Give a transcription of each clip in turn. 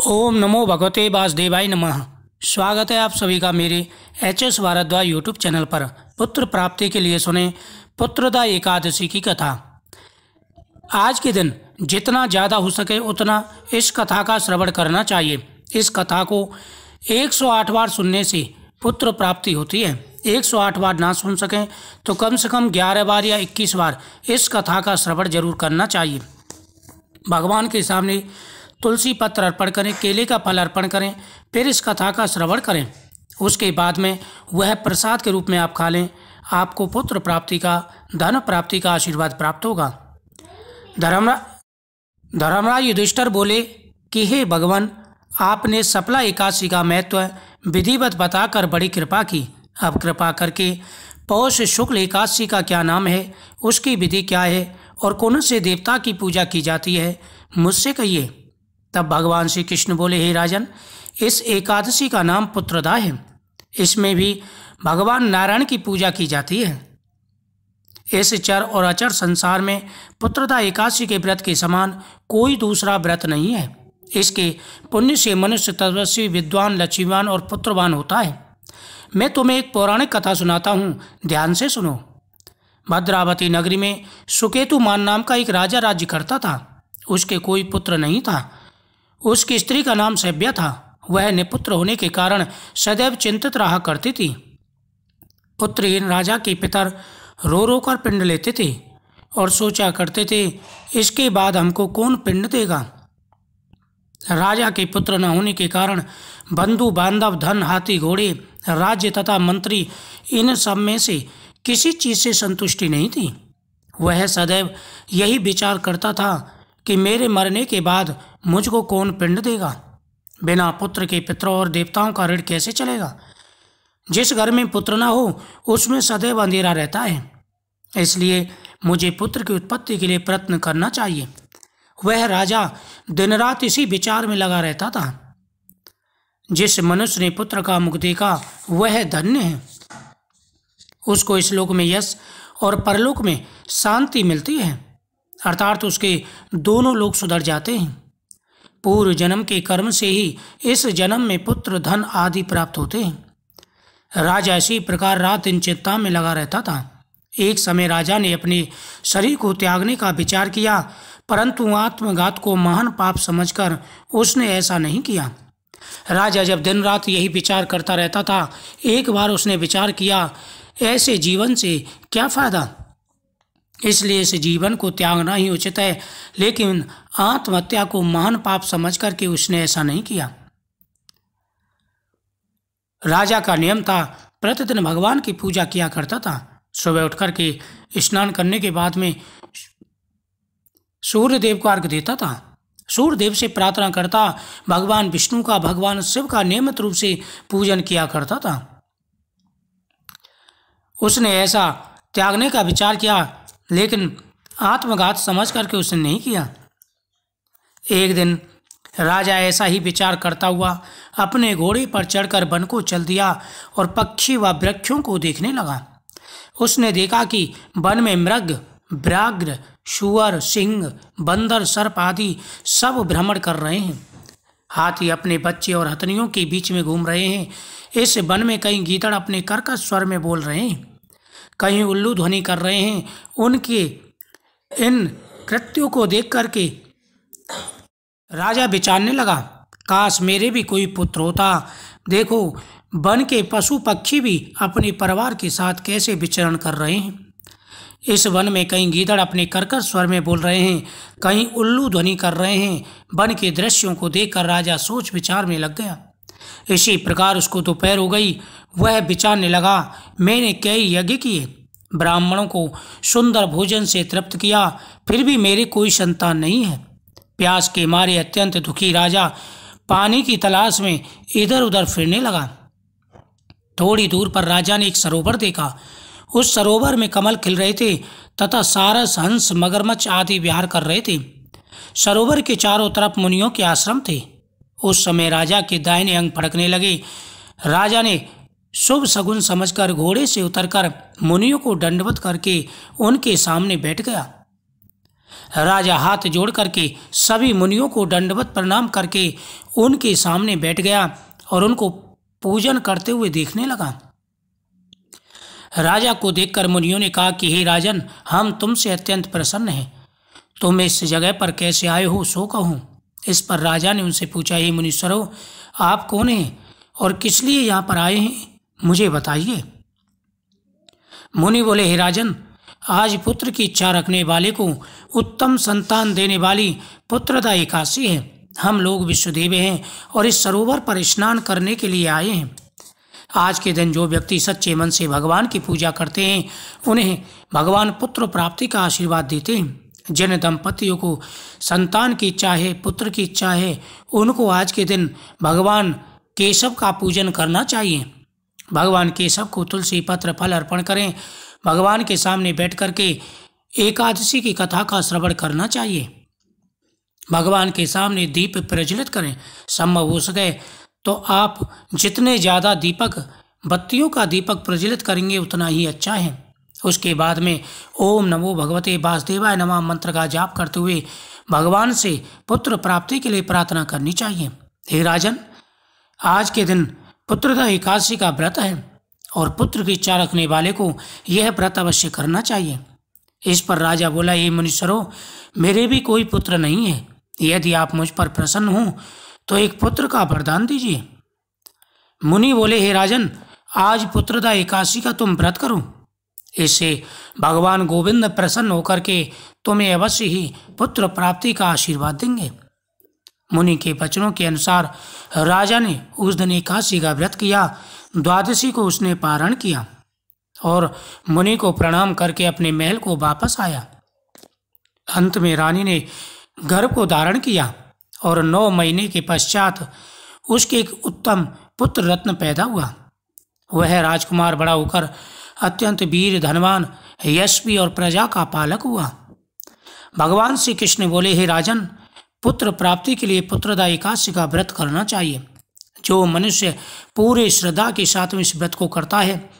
ओम नमो भगवते वासुदेवाय नमः। स्वागत है आप सभी का मेरे एच.एस. भारद्वाज यूट्यूब चैनल पर। पुत्र प्राप्ति के लिए सुने पुत्रदा एकादशी की कथा। आज के दिन जितना ज़्यादा हो सके उतना इस कथा का श्रवण करना चाहिए। इस कथा को 108 बार सुनने से पुत्र प्राप्ति होती है। 108 बार ना सुन सकें तो कम से कम 11 बार या 21 बार इस कथा का श्रवण जरूर करना चाहिए। भगवान के सामने तुलसी पत्र अर्पण करें, केले का फल अर्पण करें, फिर इस कथा का श्रवण करें। उसके बाद में वह प्रसाद के रूप में आप खा लें। आपको पुत्र प्राप्ति का, धन प्राप्ति का आशीर्वाद प्राप्त होगा। धर्मराज युधिष्ठिर बोले कि हे भगवान, आपने सफला एकादशी का महत्व विधिवत बताकर बड़ी कृपा की। अब कृपा करके पौष शुक्ल एकादशी का क्या नाम है, उसकी विधि क्या है और कौन से देवता की पूजा की जाती है, मुझसे कहिए। तब भगवान श्री कृष्ण बोले, हे राजन, इस एकादशी का नाम पुत्रदा है। इसमें भी भगवान नारायण की पूजा की जाती है। इस चर और अचर संसार में पुत्रदा एकादशी के व्रत के समान कोई दूसरा व्रत नहीं है। इसके पुण्य से मनुष्य तपस्वी, विद्वान, लक्ष्मीवान और पुत्रवान होता है। मैं तुम्हें एक पौराणिक कथा सुनाता हूँ, ध्यान से सुनो। भद्रावती नगरी में सुकेतुमान नाम का एक राजा राज्य करता था। उसके कोई पुत्र नहीं था। उसकी स्त्री का नाम सभ्या था। वह निपुत्र होने के कारण सदैव चिंतित रहा करती थी। पुत्रहीन राजा के पितर रो रो कर पिंड लेते थे और सोचा करते थे, इसके बाद हमको कौन पिंड देगा। राजा के पुत्र न होने के कारण बंधु बांधव, धन, हाथी घोड़े, राज्य तथा मंत्री, इन सब में से किसी चीज से संतुष्टि नहीं थी। वह सदैव यही विचार करता था कि मेरे मरने के बाद मुझको कौन पिंड देगा। बिना पुत्र के पितरों और देवताओं का ऋण कैसे चलेगा। जिस घर में पुत्र न हो उसमें सदैव अंधेरा रहता है। इसलिए मुझे पुत्र की उत्पत्ति के लिए प्रयत्न करना चाहिए। वह राजा दिन रात इसी विचार में लगा रहता था। जिस मनुष्य ने पुत्र का मुख देखा वह धन्य है। उसको इस लोक में यश और परलोक में शांति मिलती है, अर्थात उसके दोनों लोग सुधर जाते हैं। पूर्व जन्म के कर्म से ही इस जन्म में पुत्र, धन आदि प्राप्त होते हैं। राजा इसी प्रकार रात दिन चिंता में लगा रहता था। एक समय राजा ने अपने शरीर को त्यागने का विचार किया, परंतु आत्मघात को महान पाप समझकर उसने ऐसा नहीं किया। राजा जब दिन रात यही विचार करता रहता था, एक बार उसने विचार किया, ऐसे जीवन से क्या फायदा, इसलिए इस जीवन को त्यागना ही उचित है। लेकिन आत्महत्या को महान पाप समझ करके उसने ऐसा नहीं किया। राजा का नियम था, प्रतिदिन भगवान की पूजा किया करता था। सुबह उठ करके स्नान करने के बाद में सूर्यदेव को अर्घ्य देता था। सूर्यदेव से प्रार्थना करता, भगवान विष्णु का, भगवान शिव का नियमित रूप से पूजन किया करता था। उसने ऐसा त्यागने का विचार किया, लेकिन आत्मघात समझ करके उसने नहीं किया। एक दिन राजा ऐसा ही विचार करता हुआ अपने घोड़े पर चढ़कर वन को चल दिया और पक्षी व वृक्षों को देखने लगा। उसने देखा कि वन में मृग, व्याघ्र, शुअर, सिंह, बंदर, सर्प आदि सब भ्रमण कर रहे हैं। हाथी अपने बच्चे और हथनियों के बीच में घूम रहे हैं। इस वन में कई गीदड़ अपने कर्कश स्वर में बोल रहे हैं, कहीं उल्लू ध्वनि कर रहे हैं। उनके इन कृत्यों को देख करके राजा विचारने लगा, काश मेरे भी कोई पुत्र होता। देखो, वन के पशु पक्षी भी अपने परिवार के साथ कैसे विचरण कर रहे हैं। इस वन में कहीं गीदड़ अपने कर्कश स्वर में बोल रहे हैं, कहीं उल्लू ध्वनि कर रहे हैं। वन के दृश्यों को देखकर राजा सोच विचार में लग गया। इसी प्रकार उसको दोपहर हो गई। वह विचारने लगा, मैंने कई यज्ञ किए, ब्राह्मणों को सुंदर भोजन से तृप्त किया, फिर भी मेरी कोई संतान नहीं है। प्यास के मारे अत्यंत दुखी राजा पानी की तलाश में इधर उधर फिरने लगा। थोड़ी दूर पर राजा ने एक सरोवर देखा। उस सरोवर में कमल खिल रहे थे तथा सारस, हंस, मगरमच्छ आदि विहार कर रहे थे। सरोवर के चारों तरफ मुनियों के आश्रम थे। उस समय राजा के दाहिने अंग फड़कने लगे। राजा ने शुभ शगुन समझकर घोड़े से उतरकर मुनियों को दंडवत करके उनके सामने बैठ गया। राजा हाथ जोड़ करके सभी मुनियों को दंडवत प्रणाम करके उनके सामने बैठ गया और उनको पूजन करते हुए देखने लगा। राजा को देखकर मुनियों ने कहा कि हे राजन, हम तुमसे अत्यंत प्रसन्न हैं। तुम इस जगह पर कैसे आए हो सो कहो। इस पर राजा ने उनसे पूछा, हे मुनीश्वरों, आप कौन हैं और किस लिए यहाँ पर आए हैं, मुझे बताइए। मुनि बोले, हे राजन, आज पुत्र की इच्छा रखने वाले को उत्तम संतान देने वाली पुत्रदा एकादशी है। हम लोग विश्वदेव हैं और इस सरोवर पर स्नान करने के लिए आए हैं। आज के दिन जो व्यक्ति सच्चे मन से भगवान की पूजा करते हैं उन्हें भगवान पुत्र प्राप्ति का आशीर्वाद देते हैं। जिन दंपतियों को संतान की इच्छा है, पुत्र की इच्छा है, उनको आज के दिन भगवान केशव का पूजन करना चाहिए। भगवान केशव को तुलसी पत्र फल अर्पण करें। भगवान के सामने बैठ करके एकादशी की कथा का श्रवण करना चाहिए। भगवान के सामने दीप प्रज्वलित करें। संभव हो सके तो आप जितने ज़्यादा दीपक, बत्तियों का दीपक प्रज्वलित करेंगे उतना ही अच्छा है। उसके बाद में ओम नमो भगवते वासुदेवाय नमः मंत्र का जाप करते हुए भगवान से पुत्र प्राप्ति के लिए प्रार्थना करनी चाहिए। हे राजन, आज के दिन पुत्रदा एकादशी का व्रत है और पुत्र की इच्छा रखने वाले को यह व्रत अवश्य करना चाहिए। इस पर राजा बोला, हे मुनीश्वरों, मेरे भी कोई पुत्र नहीं है। यदि आप मुझ पर प्रसन्न हो तो एक पुत्र का वरदान दीजिए। मुनि बोले, हे राजन, आज पुत्रदा एकादशी का तुम व्रत करो। इससे भगवान गोविंद प्रसन्न होकर के तुम्हें अवश्य ही पुत्र प्राप्ति का आशीर्वाद देंगे। मुनि के वचनों के अनुसार राजा ने उस दिन एकादशी का व्रत किया। द्वादशी को उसने पारण किया और मुनि को प्रणाम करके अपने महल को वापस आया। अंत में रानी ने गर्भ को धारण किया और 9 महीने के पश्चात उसके एक उत्तम पुत्र रत्न पैदा हुआ। वह राजकुमार बड़ा होकर अत्यंत वीर, धनवान, यशस्वी और प्रजा का पालक हुआ। भगवान श्री कृष्ण बोले, हे राजन, पुत्र प्राप्ति के लिए पुत्रदा एकादशी का व्रत करना चाहिए। जो मनुष्य पूरे श्रद्धा के साथ इस व्रत को करता है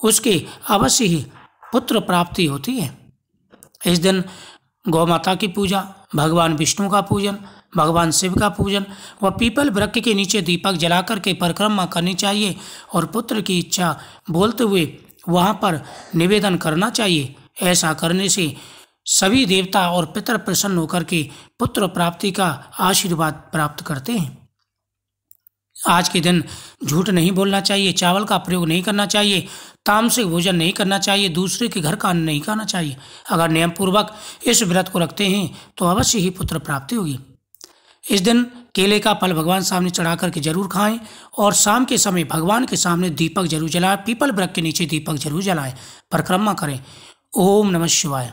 उसके अवश्य ही पुत्र प्राप्ति होती है। इस दिन गौ माता की पूजा, भगवान विष्णु का पूजन, भगवान शिव का पूजन व पीपल वृक्ष के नीचे दीपक जलाकर के परिक्रमा करनी चाहिए और पुत्र की इच्छा बोलते हुए वहाँ पर निवेदन करना चाहिए। ऐसा करने से सभी देवता और पितर प्रसन्न होकर के पुत्र प्राप्ति का आशीर्वाद प्राप्त करते हैं। आज के दिन झूठ नहीं बोलना चाहिए, चावल का प्रयोग नहीं करना चाहिए, तामसिक भोजन नहीं करना चाहिए, दूसरे के घर का अन्न नहीं खाना चाहिए। अगर नियम पूर्वक इस व्रत को रखते हैं तो अवश्य ही पुत्र प्राप्ति होगी। इस दिन केले का फल भगवान सामने चढ़ा करके जरूर खाएं और शाम के समय भगवान के सामने दीपक जरूर जलाएं। पीपल वृक्ष के नीचे दीपक जरूर जलाएं, परिक्रमा करें। ओम नमः शिवाय।